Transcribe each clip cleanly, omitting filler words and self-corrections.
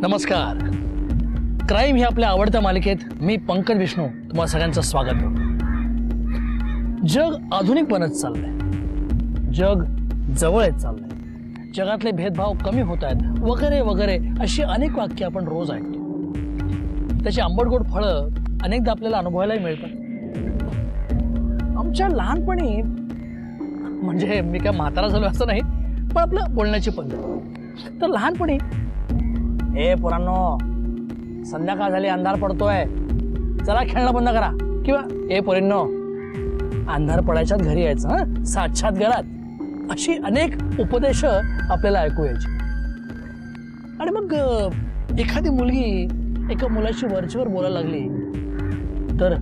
नमस्कार. क्राईम ही आपल्या आवडत्या मालिकेत मी पंकज विष्णू तुम्हाला सगळ्यांचं स्वागत करतो. जग आधुनिक बनत चाललंय, जग जवळ येत चाललंय, जगातले भेदभाव कमी होत आहेत वगैरे वगैरे अशी अनेक वाक्य आपण रोज ऐकतो. त्याची आंबटगोड फळं अनेकदा आपल्याला अनुभवायलाही मिळतात. आमच्या लहानपणी, म्हणजे मी काय म्हातारा झालो असं नाही, पण आपलं बोलण्याची पद्धत. तर लहानपणी ए पोरांनो, संध्याकाळ झाली, अंधार पडतोय, चला खेळणं बंद करा, किंवा ए पोरींनो, अंधार पडायच्यात घरी यायचं, हं, साक्षात घरात, अशी अनेक उपदेश आपल्याला ऐकू यायची. आणि मग एखादी मुलगी एका मुलाशी वरचेवर बोलायला लागली तर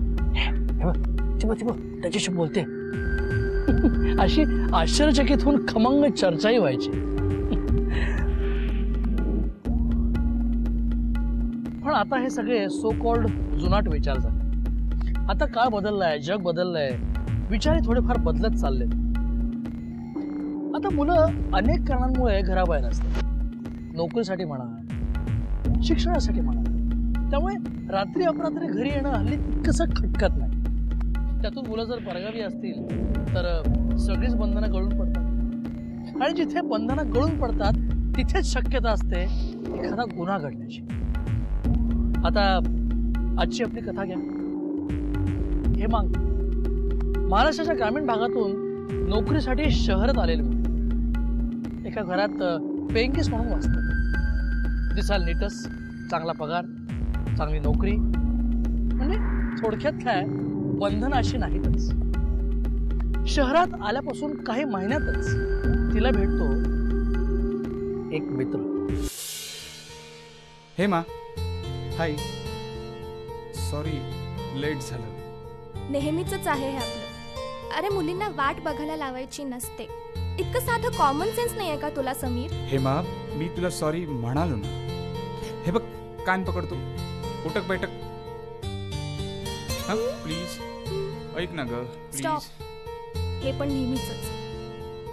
त्याच्याशी बोलते अशी आश्चर्यचकित होऊन खमंग चर्चाही व्हायची. पण आता हे सगळे सो कॉल्ड जुनाट विचार झाले. आता काळ बदललाय, जग बदललंय, विचारही थोडेफार बदलत चालले. आता मुलं अनेक कारणांमुळे घराबाहेर असतात. नोकरीसाठी म्हणा, शिक्षणासाठी म्हणा. त्यामुळे रात्री अपरात्री घरी येणं हल्ली तितकंसं खटकत नाही. त्यातून मुलं जर परगावी असतील तर सगळीच बंधनं गळून पडतात. आणि जिथे बंधनं गळून पडतात तिथेच शक्यता असते एखादा गुन्हा घडण्याची. आता आजची आपली कथा घ्या. हेमांग महाराष्ट्राच्या ग्रामीण भागातून नोकरीसाठी शहरात आलेले मुलं. एका घरात पेंगीस म्हणून वाचतात. दिसाल नीटस, चांगला पगार, चांगली नोकरी, म्हणजे थोडक्यात काय बंधन अशी नाहीतच. शहरात आल्यापासून काही महिन्यातच तिला भेटतो एक मित्र. हेमा, हाय, सॉरी लेट झालं. नेहमीच आहे हे आपलं. अरे मुलींना वाट बघायला लावायची नसते. इतकं साधं कॉमन सेन्स नाहीये का तुला समीर? हेमा, मी तुला सॉरी म्हणालो ना. हे बघ, कान पकडतो, उठक बैठक. हा प्लीज ऐक ना ग, प्लीज. हे पण नेहमीच.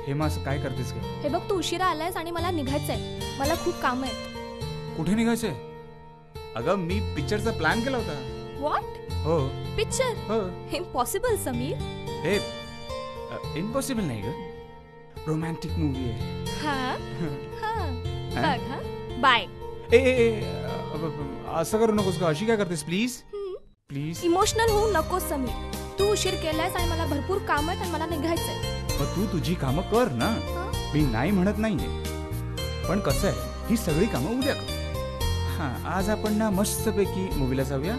हेमा, असं काय करतेस ग? हे बघ, तू उशिरा आलायस आणि मला निघायचंय. मला खूप काम आहेत. कुठे निघायचंय? अगं मी पिक्चरचा प्लॅन केला होता. व्हॉट? हो. पिक्चर? हो. इम्पॉसिबल समीर. हे इम्पॉसिबल नाही ग, रोमॅन्टिक मूवी आहे. हा बघ. हा बाय. ए असं करू नकोस का? अशी काय करतेस? Please please. इमोशनल होऊ नकोस समीर. तू उशीर केलायस आणि मला भरपूर काम आहेत आणि मला निघायचंय. मग तू तुझी कामं कर ना. मी नाही म्हणत नाहीये, पण कसं आहे, ही सगळी कामं उद्या कर. हा, आज आपण ना मस्तपैकी मूवीला जाऊया,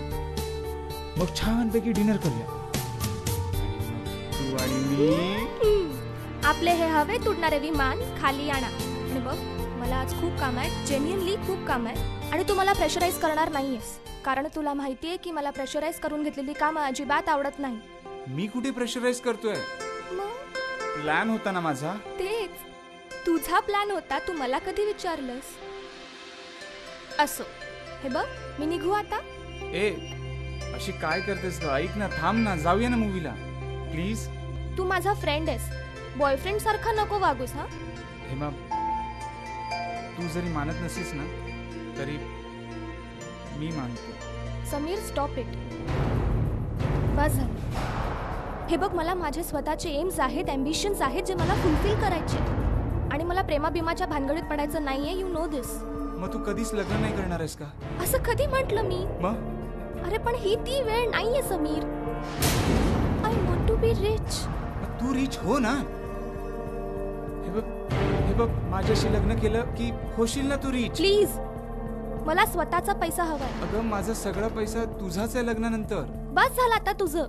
मग छानपैकी डिनर करूया, तू आणि मी. आपले हे हवे तुटणारे विमान खाली आणा. आणि बघ, मला आज खूप काम आहेत, जेन्युइनली खूप काम आहेत. आणि तू मला प्रेशराईज करणार नाहीयेस, कारण तुला माहितीये की मला प्रेशराईज करून घेतलेली कामं अजिबात आवडत नाही. मी कुठे प्रेशराईज करतोय? प्लॅन होता ना माझा. तेच, तुझा प्लॅन होता. तू मला कधी विचारलंस? असो, हे बघ, मी निघू आता. ए, अशी काय करतेस ग? ऐक ना, थांब ना, जाऊया ना मूवीला प्लीज. तू माझा फ्रेंड आहेस, बॉयफ्रेंड सारखा नको वागूस. हा हेमा, तू जरी मानत नसेस ना तरी मी मानतो. Sameer stop it. बस झालं. हे बघ, मला माझे स्वतःचे एम्स आहेत, ॲम्बिशन्स आहेत जे मला फुलफिल करायचे, आणि मला प्रेमाबिमाच्या भानगडीत पडायचं नाहीये. यू नो दिस. मग तू कधीच लग्न नाही करणार आहेस का? असं कधी म्हटलं मी? मग अरे पण ही ती वेळ नाहीये Sameer. I want to be rich. तू रिच हो ना. हे बघ माझ्याशी लग्न केलं की होशील ना तू रिच. प्लीज, मला स्वतःचा पैसा हवाय. अगं माझा सगळा पैसा तुझाच आहे लग्नानंतर. बस झालं आता तुझं.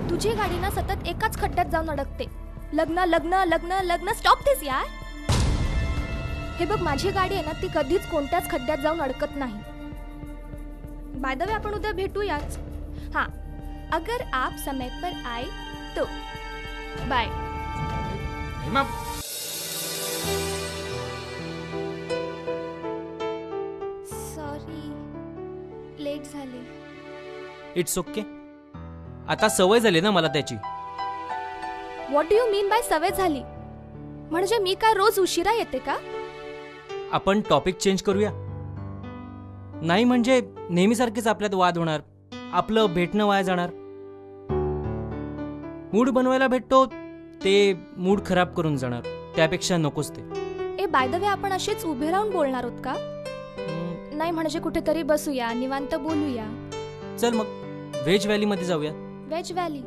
तुझी गाडी ना सतत एकाच खड्ड्यात जाऊन अडकते. लग्न लग्न लग्न लग्न. स्टॉप दिस यार. हे बघ, माझी गाडी आहे ना, ती कधीच कोणत्याच खड्ड्यात जाऊन अडकत नाही. बाय द वे, आपण उद्या भेटूयाच. हाँ, अगर आप समय पर आए तो. बाय. हेमा, सॉरी, लेट झाले. It's okay. आता सवय झाली ना मला त्याची. What do you mean by सवय झाली? म्हणजे मी काय रोज उशिरा येते का? आपण टॉपिक चेंज करूया. नाही म्हणजे नेहमीसारखीच आपल्यात वाद होणार, आपलं भेटणं वाया जाणार. मूड बनवायला भेटतो ते मूड खराब करून जाणार. त्यापेक्षा नकोच ते. ए बाय द वे, आपण अशीच उभे राहून बोलणार आहोत का? नाही म्हणजे कुठेतरी बसूया, निवांत बोलूया. चल मग व्हेज व्हॅली मध्ये जाऊया. Veg valley?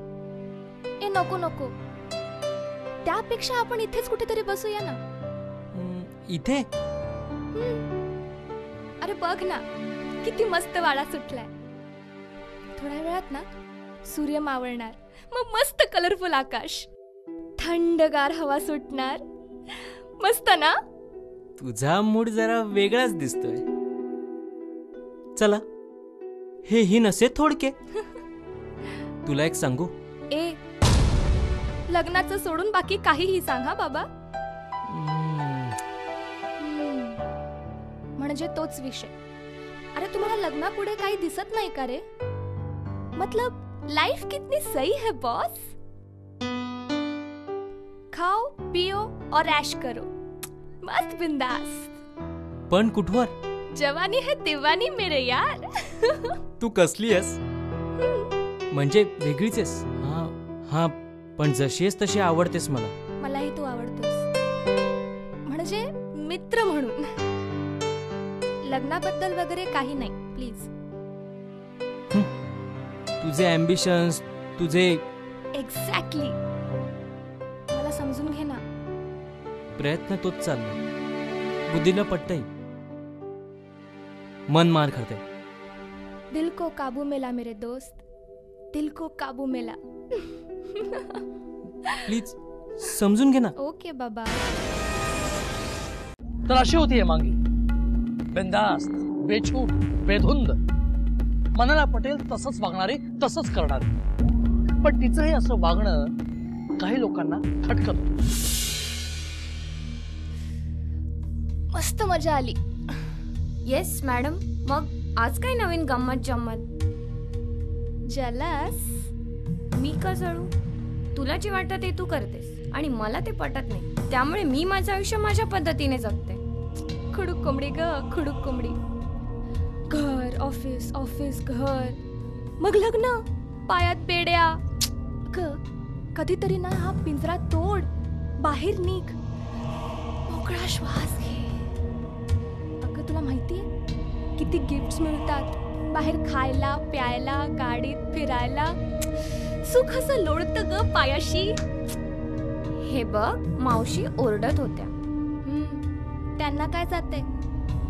ए नको नको, त्यापेक्षा आपण इथेच कुठेतरी बसूया ना. इथे? अरे बघ ना, किती मस्त वाडा सुटलाय. थोड्या वेळात ना सूर्य मावळणार, मग मस्त कलरफुल आकाश, थंडगार हवा सुटणार. मस्त ना? तुझा मूड जरा वेगळाच दिसतोय. चला, हे ही नसे थोडके. तुला एक सांगू? ए, लग्नाचं सोडून बाकी काहीही सांग हा बाबा. म्हणजे तोच विषय. अरे तुम्हाला लग्नापुढे काही दिसत नाही का रे? मतलब लाइफ कितनी सही है बॉस. खाओ पियो और ऐश करो, मस्त बिंदास. पण कुठवर? जवानी है दीवानी मेरे यार. तू कसली आहेस? म्हणजे वेगळीच आहेस. हा हा, पण जशी आहेस तशी आवडतेस मला. मलाही तू आवडतोस, म्हणजे मित्र म्हणून. लग्नाबद्दल वगैरे काही नाही प्लीज. तुझे ॲम्बिशन्स, तुझे एक्झॅक्टली. मला समजून घे ना. प्रयत्न तोच चाललाय. बुद्धीला पटतंय, मन मार खाते. दिल को काबू मेला मेरे दोस्त, दिल को काबू मेला. प्लीज समजून घे ना. ओके बाबा. तर अशी होती हेमांगी, बिंदास्त, बेछूट, बेधुंद, मनाला पटेल तसंच वागणारी, तसंच करणारी. पण तिचं हे असं वागणं काही लोकांना खटकत होतं. मस्त मजा आली. Yes madam. मग आज काय नवीन गंमत जम्मत? जलस? मी का जळू? तुला जे वाटतं ते तू करतेस आणि मला ते पटत नाही. त्यामुळे मी माझं आयुष्य माझ्या पद्धतीने जगते. खुडूक कोंबडी ग, खुडूक कोंबडी. घर ऑफिस, ऑफिस घर, मग लग्न, पायात बेड्या. ग कधीतरी ना हा पिंजरा तोड, बाहेर निघ, मोकळा श्वास घे. अगं तुला माहितीये किती गिफ्ट्स मिळतात बाहेर खायला प्यायला, गाडीत फिरायला. सुख असं लोळतं ग पायाशी. हे बघ, मावशी ओरडत होत्या. त्यांना काय जाते,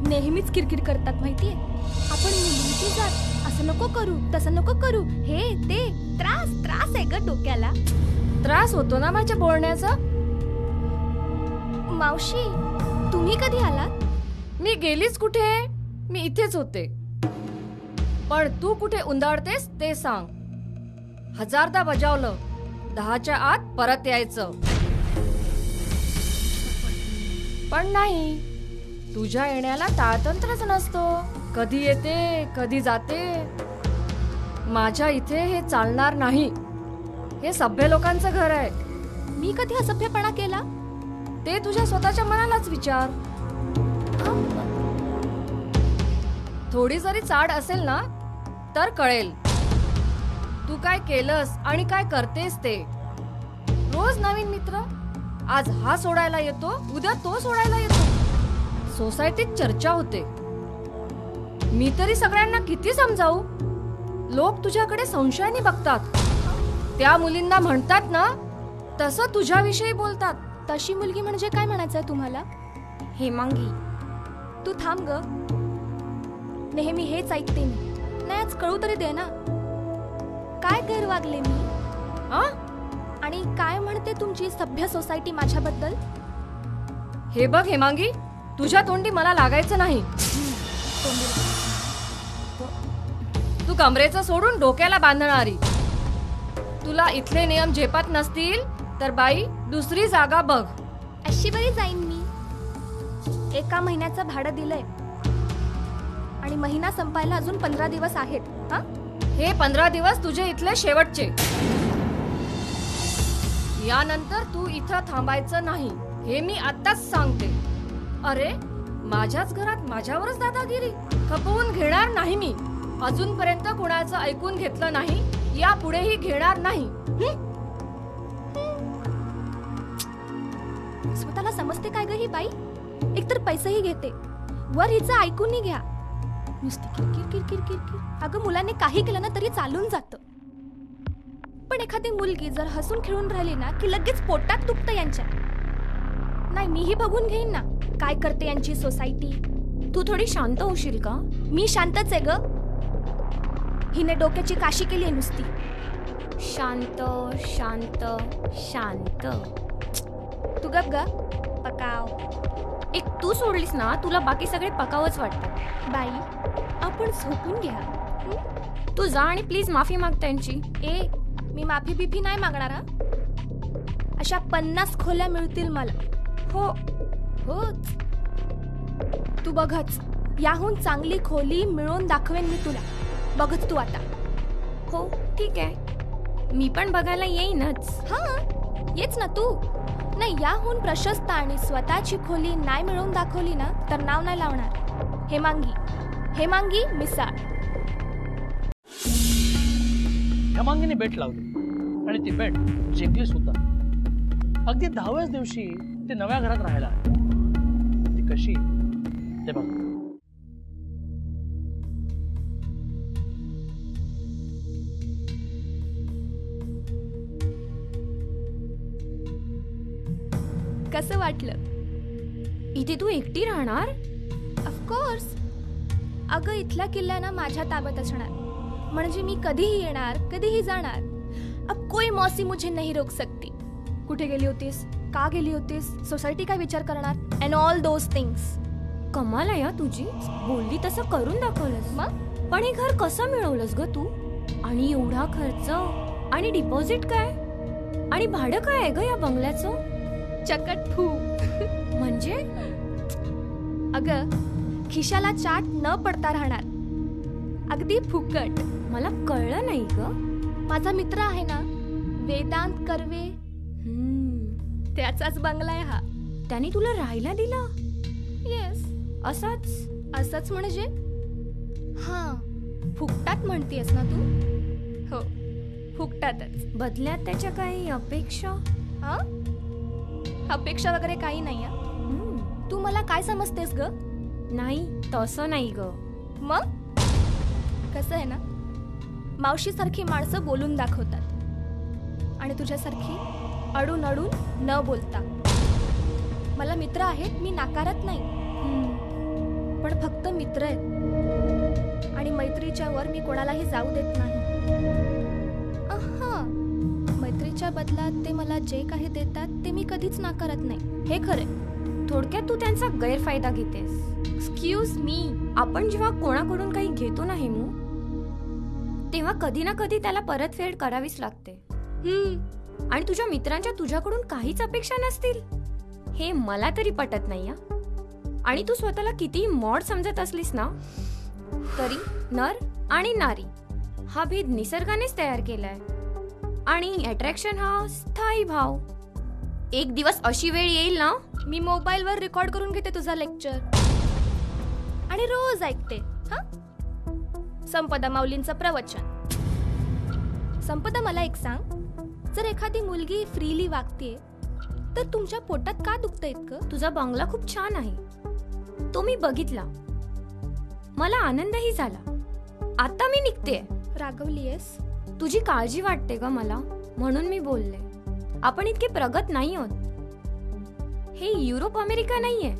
नेहमीच किरकिर करतात माहितीये. आपण मुलींची जात, असं नको करू, तसं नको करू, हे ते. त्रास त्रास आहे ग डोक्याला. त्रास होतो ना माझ्या बोलण्याचा. मावशी, तुम्ही कधी आलात? मी गेलीच कुठे? मी इथेच होते. पण तू कुठे उंदाळतेस ते सांग. 1000दा बजावलं, 10च्या आत परत यायचं. पण नाही, तुझ्या येण्याला ताळतंत्रच नसतो. कधी येते कधी जाते. माझ्या इथे हे चालणार नाही. हे सभ्य लोकांचं घर आहे. मी कधी असभ्यपणा केला? ते तुझ्या स्वतःच्या मनालाच विचार. थोडी जरी चाड असेल ना तर कळेल तू काय केलंस आणि काय करतेस ते. रोज नवीन मित्र, आज हा सोडायला येतो, उद्या तो सोडायला येतो. सोसायटीत चर्चा होते. मी तरी सगळ्यांना किती समजावू. लोक तुझ्याकडे संशयाने बघतात. त्या मुलींना म्हणतात ना तसं तुझ्याविषयी बोलतात. तशी मुलगी म्हणजे काय म्हणायचंय तुम्हाला? हेमांगी, तू थांब ग. नेहमी हेच ऐकते मी. नाही आज कळू तरी दे ना. काय गैरवागले मी? आ? आणि काय म्हणते तुमची सभ्य सोसायटी माझ्याबद्दल? हे बघ हेमांगी, तुझ्या तोंडी मला लागायचं नाही. तू कमरेचं सोडून डोक्याला बांधणारी. तुला इथले नियम झेपत नसतील तर बाई दुसरी जागा बघ. अशी बरी जाईन मी. 1 महिन्याचं भाडं दिलंय आणि महिना संपायला अजून 15 दिवस आहेत. हा, हे 15 दिवस तुझे इथले शेवटचे. यानंतर तू इथं थांबायचं नाही हे मी आत्ताच सांगते. अरे माझ्याच घरात माझ्यावरच दादागिरी. खपवून घेणार नाही मी. अजूनपर्यंत कुणाचं ऐकून घेतलं नाही, यापुढेही घेणार नाही. स्वतःला समजते काय ग ही बाई? एकतर पैसेही घेते, वर हिचं ऐकूनही घ्या. नुसती किरकिर किरकिर किरकिर. अगं मुलांनी काही केलं ना तरी चालून जातं. पण एखादी मुलगी जर हसून खेळून राहिली ना की लगेच पोटात दुखतं यांच्या. नाही मीही बघून घेईन ना काय करते यांची सोसायटी. तू थोडी शांत होशील का? मी शांतच आहे ग. हिने डोक्याची काशी केली आहे नुसती. शांत शांत शांत. तू गप ग पकाव. एक तू सोडलीस ना तुला बाकी सगळे पकावच वाटतं. बाई आपण झोपून घ्या. तू जा आणि प्लीज माफी माग त्यांची. ए मी माफी बिफी नाही मागणार. हा, अशा 50 खोल्या मिळतील मला. हो होच. तू बघच, याहून चांगली खोली मिळवून दाखवेन मी तुला. बघच तू आता. हो ठीक आहे, मी पण बघायला येईनच. हा येच ना तू. नाही याहून प्रशस्त आणि स्वतःची खोली नाही मिळवून दाखवली ना तर नाव नाही लावणार. हेमांगी, हेमांगी मिसाळ. हेमांगीने बेट लावली आणि ती बेट जिंकली सुद्धा. अगदी 10व्याच दिवशी ती नव्या घरात राहायला आली. ती कशी ते बघ. कसं वाटलं? इथे तू एकटी राहणार? ऑफकोर्स. अगं इथला किल्ला ना माझ्या ताब्यात असणार. म्हणजे मी कधीही येणार कधीही जाणार. अब कोई मौसी मुझे नहीं रोक सकती. कुठे गेली होतीस, का गेली होतीस, सोसायटी काय विचार करणार, अँड ऑल दोज थिंग्स. कमाल आहे तुझी. बोलली तसं करून दाखवलंस. मग पण हे घर कसं मिळवलंस ग तू? आणि एवढा खर्च आणि डिपॉझिट काय आणि भाडं काय आहे ग या बंगल्याचं? चकट फू. म्हणजे अगं खिशाला चाट न पडता राहणार. अगदी फुकट. मला कळलं नाही ग. माझा मित्र आहे ना वेदांत कर्वे, त्याचाच बंगला आहे हा. त्याने तुला राहायला दिला? येस. असंच म्हणजे? हा फुकटात म्हणतीयस ना तू? हो फुकटातच. बदल्यात त्याच्या काही अपेक्षा? हा अपेक्षा वगैरे काही नाही. तू मला काय समजतेस ग? नाही तसं नाही ग. मग कसं आहे ना, मावशी सारखी माणसं बोलून दाखवतात आणि तुझ्यासारखी अडून अडून न बोलता. मला मित्र आहेत, मी नाकारत नाही. पण फक्त मित्र आहेत आणि मैत्रीच्या वर मी कोणालाही जाऊ देत नाही. मैत्रीच्या बदलात ते मला जे काही देतात ते मी कधीच नाकारत नाही. हे खरे. थोडक्यात तू त्यांचा गैरफायदा घेतेस. Excuse me. आपण जेव्हा कोणाकडून काही घेतो ना हेमू, तेव्हा कधी ना कधी त्याला परतफेड करावीच लागते. आणि तुझ्या मित्रांच्या तुझ्याकडून काहीच अपेक्षा नसतील हे मला तरी पटत नाही. आणि तू स्वतःला किती मॉड समजत असलीस ना तरी नर आणि नारी हा भेद निसर्गानेच तयार केलाय. आणि अट्रॅक्शन हा स्थायी भाव. एक दिवस अशी वेळ येईल ना, मी मोबाईलवर रेकॉर्ड करून घेते तुझा लेक्चर आणि रोज ऐकते. हा संपदा माऊलींचं प्रवचन. संपदा, मला एक सांग, जर एखादी मुलगी फ्रीली वागते तर तुमच्या पोटात का दुखतंय इतकं? तुझा बंगला खूप छान आहे, तो मी बघितला, मला आनंदही झाला. आता मी निघते. रागवलीयस? तुझी काळजी वाटते ग मला, म्हणून मी बोलले. आपण इतके प्रगत नाही आहोत. हे युरोप अमेरिका नाहीये,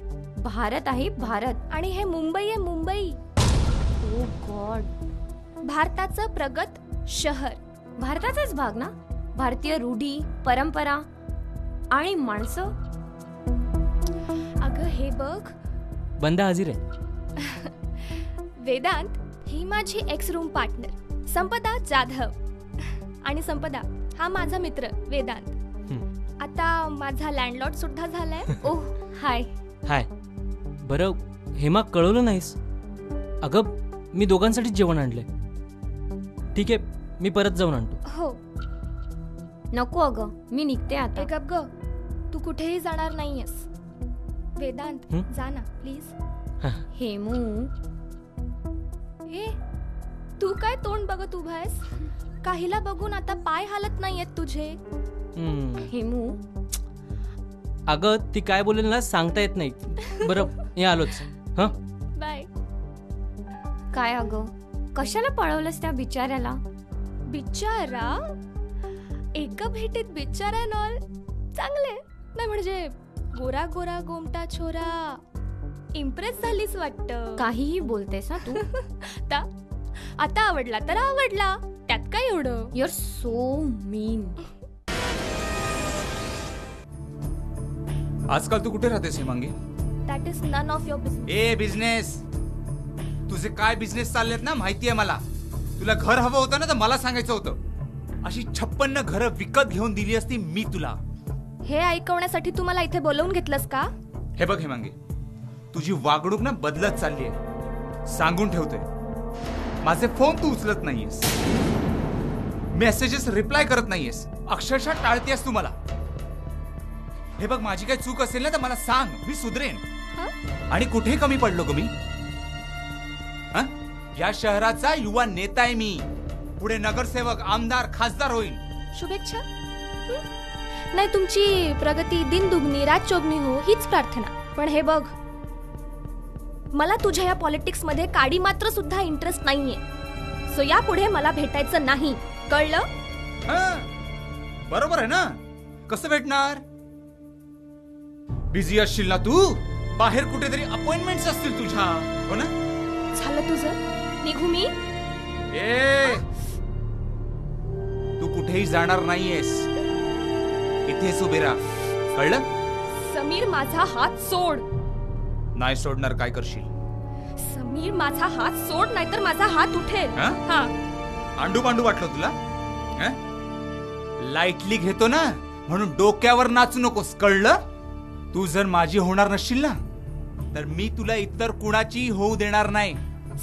भारत आहे, भारत. आणि हे मुंबई आहे, मुंबई. ओ गॉड. भारताचं प्रगत शहर. भारताचाच भाग ना. भारतीय रूढी, परंपरा आणि माणसं. अगं हे बघ, बंदा हजीर आहे. वेदांत ही माझी एक्स रूम पार्टनर संपदा जाधव. आणि संपदा हा माझा मित्र वेदांत. आता माझा लँडलॉर्ड सुद्धा झालाय. ओह हाय. हाय. बरं हेमा, कळवलं नाहीस? अगं मी दोघांसाठीच जेवण आणलंय. ठीक आहे, मी परत जाऊन आणतो. हो. नको अगं, मी निघते आता. ए गप ग, तू कुठेही जाणार नाहीयेस. वेदांत हं? जा ना प्लीज. हेमू. ए तू काय तोंड बघत उभा आहेस? काहीला बघून आता पाय हालत नाहीयेत तुझे. हेमू. अगं ती काय बोलेल ना सांगता येत नाही. बरं मी आलोच. हं. बाय. काय अगं, कशाला पळवलंस त्या बिचाऱ्याला? बिचारा? एका भेटीत बिचारा नॉल चांगले नाही, म्हणजे गोरा गोरा गोमटा छोरा. इम्प्रेस झालीस वाटतं. काहीही बोलतेस ना तू. आता आवडला तर आवडला, त्यात काय एवढं. You are so mean. आजकाल तू कुठे राहतेस Hemangi? That is none of your business. ए बिझनेस, तुझे काय बिझनेस चाललेत ना माहितीये मला. तुला घर हवं होतं ना तर मला सांगायचं होतं. अशी 56 घरं विकत घेऊन दिली असती मी तुला. हे ऐकवण्यासाठी तू मला इथे बोलवून घेतलंस का? हे बघ हेमांगी, तुझी वागणूक ना बदलत चालली आहे. सांगून ठेवतोय, माझे फोन तू उचलत नाहीयेस, मेसेजेस रिप्लाय करत नाहीयेस, अक्षरशः टाळतेस तू मला. हे बघ, माझी काही चूक असेल ना तर मला सांग, मी सुधरेन. आणि कुठे कमी पडलो ग मी? या शहराचा युवा नेता आहे मी. पुढे नगरसेवक, आमदार, खासदार होईल. शुभेच्छा. नाही, तुमची प्रगती दिन दुगनी रात चौगनी हो हीच प्रार्थना. पण हे बघ, मला तुझ्या या पॉलिटिक्स मध्ये काडी मात्र सुद्धा इंटरेस्ट नाहीये. सो यापुढे मला भेटायचं नाही, कळलं? बरोबर आहे ना? कसं भेटणार? बिझी असशील ना तू, बाहेर कुठेतरी अपॉइंटमेंट्स असतील तुझ्या, हो ना? झालं तुझं, निघू मी? ए, तू कुठेही जाणार नाहीयेस, इथेच उभे राहा, कळलं? समीर, माझा हात सोड. नाही सोडणार, काय करशील? समीर, माझा हात सोड, नाहीतर माझा हात उठेल. हा. आंडू पांडू वाटलं तुला? लाईटली घेतो ना म्हणून डोक्यावर नाचू नकोस, कळलं? तू जर माझी होणार नसशील ना तर मी तुला इतर कुणाची होऊ देणार नाही.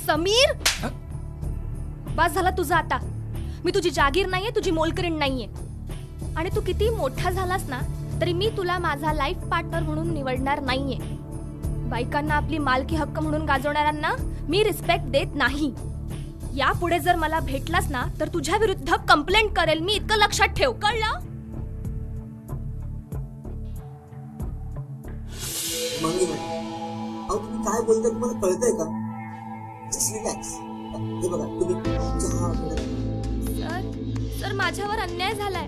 समीर, बस झाला तुझा आता. मी तुझी जागीर नाहीये, तुझी मोलकरीण नाहीये. आणि तू किती मोठा झालास ना तरी मी तुला माझा लाईफ पार्टनर म्हणून निवडणार नाहीये. बायकांना आपली मालकी हक्क म्हणून गाजवणाऱ्यांना मी रिस्पेक्ट देत नाही. यापुढे जर मला भेटलास ना तर तुझ्या विरुद्ध कंप्लेंट करेल मी, इतकं लक्षात ठेव, कळलं? तुम्ही काय बोलताय तुम्हाला कळतंय का? Just relax. हे बघा, तुम्ही चहा सर, माझ्यावर अन्याय झालाय,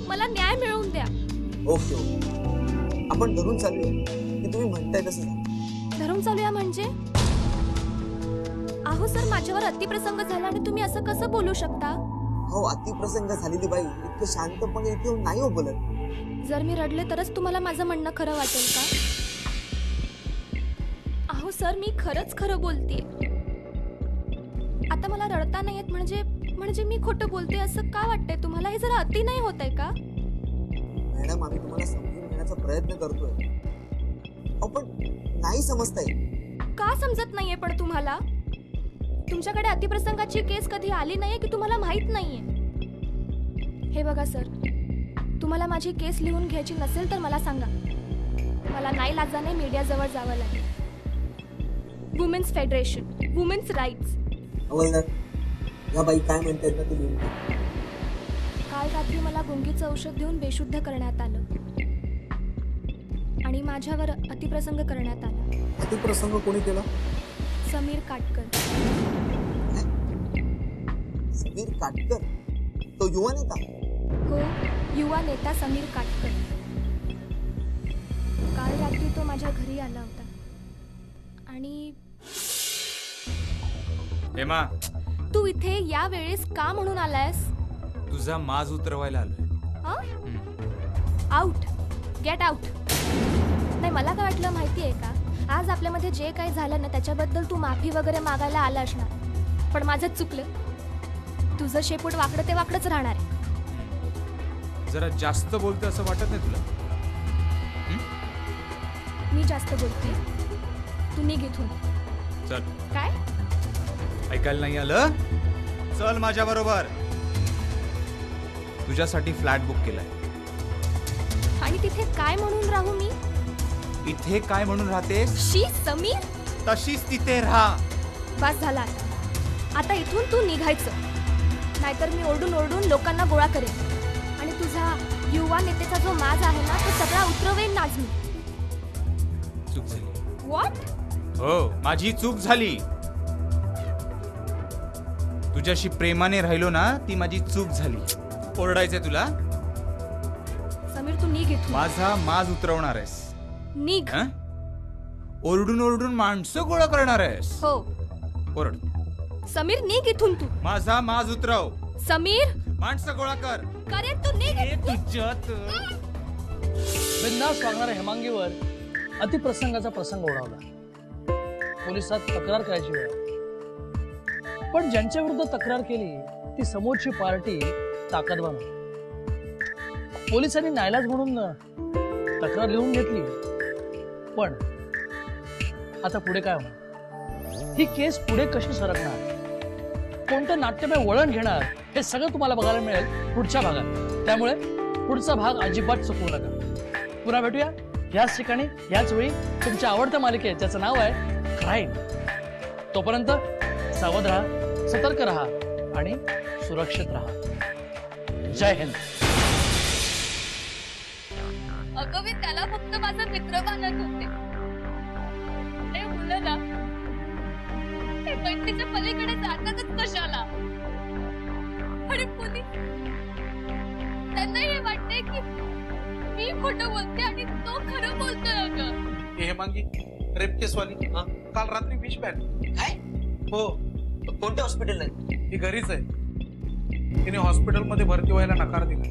मला न्याय मिळवून द्या. ओके ओके, आपण धरून चालूया की तुम्ही म्हणताय तसं झालं. धरून चालूया म्हणजे? अहो सर, माझ्यावर अतिप्रसंग झाला आणि तुम्ही असं कसं बोलू शकता? हो, अतिप्रसंग झालेली बाई इतकं शांतपणे इथे नाही हो बोलत. जर मी रडले तरच तुम्हाला माझं म्हणणं खरं वाटेल का? अहो सर, मी खरंच खरं बोलतेय. आता मला रडता नाही येत म्हणजे मी खोटं बोलते असं का वाटतंय तुम्हाला? हे जरा अति नाही होत आहे का? मॅडम, आम्ही तुम्हाला समजून घेण्याचा प्रयत्न करतोय, पण नाही समजताय. का समजत नाहीये पण तुम्हाला? तुमच्याकडे अतिप्रसंगाची केस कधी आली नाहीये की तुम्हाला माहित नाहीये? हे बघा सर, तुम्हाला माझी केस लिहून घ्यायची नसेल तर मला सांगा. मला नाही लाजाने मीडियाजवळ जावं लागेल. Women's federation, women's rights. हवलदार, या बाई काय म्हणतायत ना ते लिहून घे. काल रात्री मला गुंगीचं औषध देऊन बेशुद्ध करण्यात आलं आणि माझ्यावर अतिप्रसंग करण्यात आला. अतिप्रसंग कोणी केला? समीर काटकर. समीर काटकर, तो युवा नेता. हो, युवा नेता समीर काटकर. काल रात्री तो माझ्या घरी आला होता आणि हेमा, तू इथे या वेळेस का म्हणून आलायस? तुझा माज उतरवायला आलोय. Out, get out. नाही, मला काय वाटलं माहितीये का, आज आपल्यामध्ये जे काही झालं ना त्याच्याबद्दल तू माफी वगैरे मागायला आला असणार, पण माझंच चुकलं. तुझं शेपूट वाकडं ते वाकडंच राहणार आहे. जरा जास्त बोलतोय असं वाटत नाही तुला? मी जास्त बोलते, तू निघ इथून. चल. काय? ऐकायला नाही आलं? चल माझ्या बरोबर. तुझ्यासाठी फ्लॅट बुक केलाय. आणि तिथे काय म्हणून राहू मी? इथे काय म्हणून राहतेस? शी समीर, तशीच तिथे राहा. बस झाला आता. आता इथून तू निघायचं, नाहीतर मी ओरडून ओरडून लोकांना गोळा करेन आणि तुझा युवा नेतेचा जो माज आहे ना तो सगळा उतरवेन नाच मी. चूक झाली. व्हॉट? हो, माझी चूक झाली. तुझ्याशी प्रेमाने राहिलो ना, ती माझी चूक झाली. ओरडायचंय तुला? समीर तू निघ इथून. माझा माज उतरवणार आहेस? निघ. हं? ओरडून ओरडून माणसं गोळा करणार आहेस? हो. ओरड. समीर निघ इथून तू. माझा माज उतरव. समीर, माणसं गोळा कर. करे तू निघ इथून. तुझ्यात बिनधास्त वागणाऱ्या हेमांगीवर अतिप्रसंगाचा प्रसंग ओढावला. पोलिसात तक्रार करायची वेळ. पण ज्यांच्या विरुद्ध तक्रार केली ती समोरची पार्टी ताकदवान होती. पोलिसांनी नाईलाज म्हणून तक्रार लिहून घेतली. पण आता पुढे काय होणार? ही केस पुढे कशी सरकणार? कोणतं नाट्यमय वळण घेणार? हे सगळं तुम्हाला बघायला मिळेल पुढच्या भागात. त्यामुळे पुढचा भाग अजिबात चुकवू नका. पुन्हा भेटूया याच ठिकाणी याच वेळी तुमच्या आवडत्या मालिकेत, ज्याचं नाव आहे क्राईम. तोपर्यंत सावध राहा, सतर्क राहा आणि सुरक्षित राहा. जय हिंद. अगं मी त्याला फक्त माझा मित्र मानत होते. ते मुलं ना ते मैत्रीच्या पलीकडे जातातच कशाला? आणि पुढे त्यांना हे वाटतंय की मी खोटं बोलते आणि तो खरं बोलतोय. अगं हे मांगी रेप केस वाली काल रात्री विष बॅट. काय? हो, कोणत्या हॉस्पिटलला आहे? ही घरीच आहे. तिने हॉस्पिटलमध्ये भरती व्हायला नकार दिला.